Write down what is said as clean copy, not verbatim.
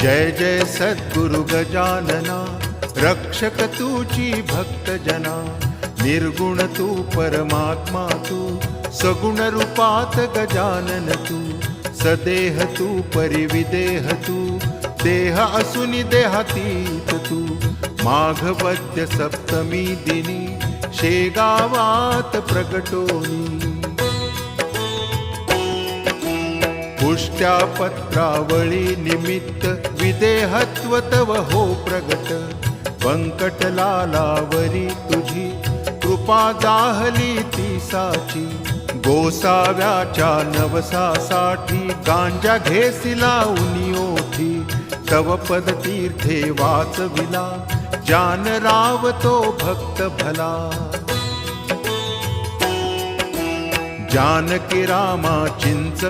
जय जय सद्गुरु गजानना, रक्षक तूची भक्त जना। निर्गुण तू परमात्मा तू, सगुण रूपात गजानन तू। सदेह तू परिविदेह तू, देह असुनि देहातीत तू। माघवद्य सप्तमी दिनी, शेगावात प्रगटोनी। पुष्ट्या पत्रावळी निमित्त, विदेहत्व तव हो प्रगट। व्यंकटलालावरी तुझी, कृपा जाहली ती साची। गोसाव्याच्या नवसासाठी, गांजा घेसिला उनी ओठी। तव पद तीर्थे वाचविला, जान राव तो भक्त भला। जानकी रामा चिंच